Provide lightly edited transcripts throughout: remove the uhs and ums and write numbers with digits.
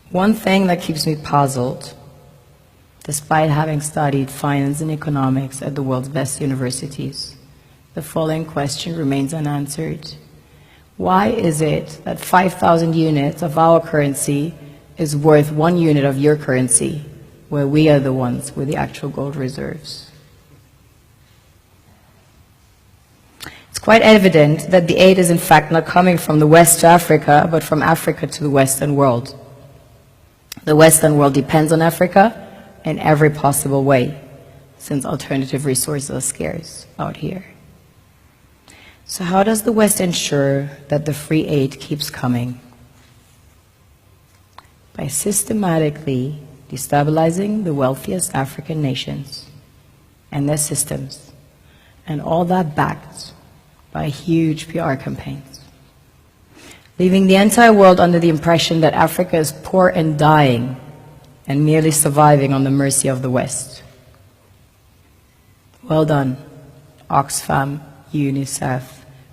One thing that keeps me puzzled, despite having studied finance and economics at the world's best universities, the following question remains unanswered. Why is it that 5,000 units of our currency is worth 1 unit of your currency, where we are the ones with the actual gold reserves? It's quite evident that the aid is in fact not coming from the West to Africa, but from Africa to the Western world. The Western world depends on Africa in every possible way, since alternative resources are scarce out here. So how does the West ensure that the free aid keeps coming? By systematically destabilizing the wealthiest African nations and their systems, and all that backed by huge PR campaigns, leaving the entire world under the impression that Africa is poor and dying and merely surviving on the mercy of the West. Well done, Oxfam, UNICEF,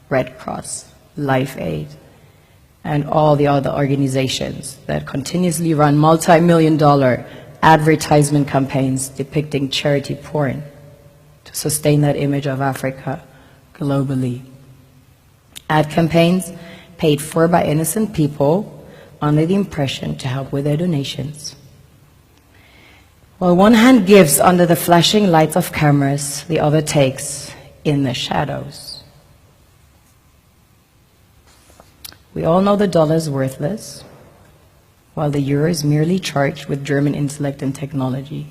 Red Cross, Life Aid, and all the other organizations that continuously run multi-million-dollar advertisement campaigns depicting charity porn to sustain that image of Africa globally. Ad campaigns paid for by innocent people under the impression to help with their donations. While one hand gives under the flashing lights of cameras, the other takes in the shadows. We all know the dollar is worthless, while the euro is merely charged with German intellect and technology,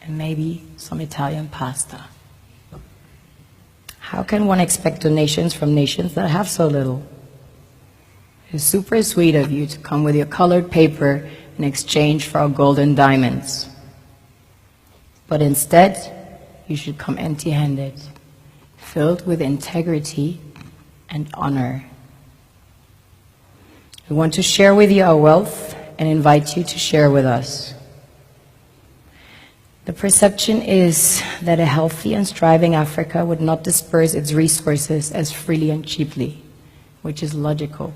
and maybe some Italian pasta. How can one expect donations from nations that have so little? It's super sweet of you to come with your colored paper in exchange for our gold and diamonds. But instead, you should come empty-handed, filled with integrity and honor. We want to share with you our wealth and invite you to share with us. The perception is that a healthy and striving Africa would not disperse its resources as freely and cheaply, which is logical.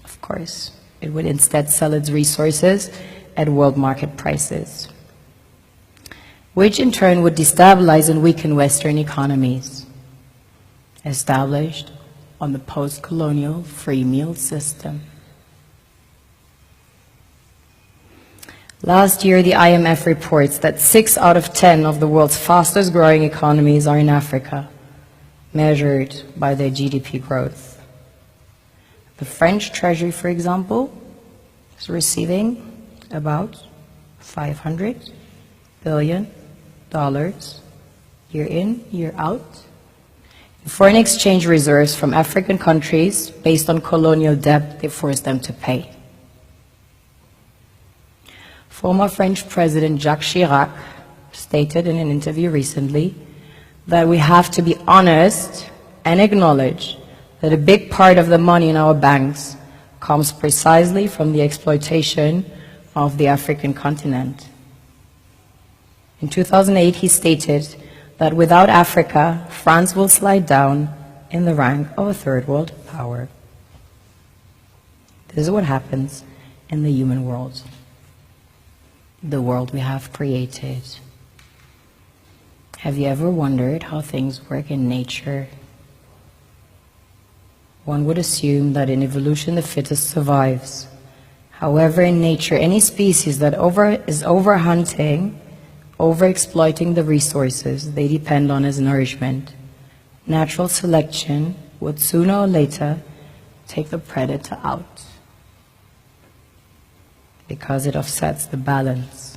Of course, it would instead sell its resources at world market prices, which in turn would destabilize and weaken Western economies, established on the post-colonial free meal system. Last year, the IMF reports that 6 out of 10 of the world's fastest growing economies are in Africa, measured by their GDP growth. The French Treasury, for example, is receiving about $500 billion year in, year out, in foreign exchange reserves from African countries based on colonial debt they forced them to pay. Former French President Jacques Chirac stated in an interview recently that we have to be honest and acknowledge that a big part of the money in our banks comes precisely from the exploitation of the African continent. In 2008, he stated that without Africa, France will slide down in the rank of a third world power. This is what happens in the human world, the world we have created. Have you ever wondered how things work in nature? One would assume that in evolution the fittest survives. However, in nature, any species that is overhunting, overexploiting the resources they depend on as nourishment, natural selection would sooner or later take the predator out, because it offsets the balance.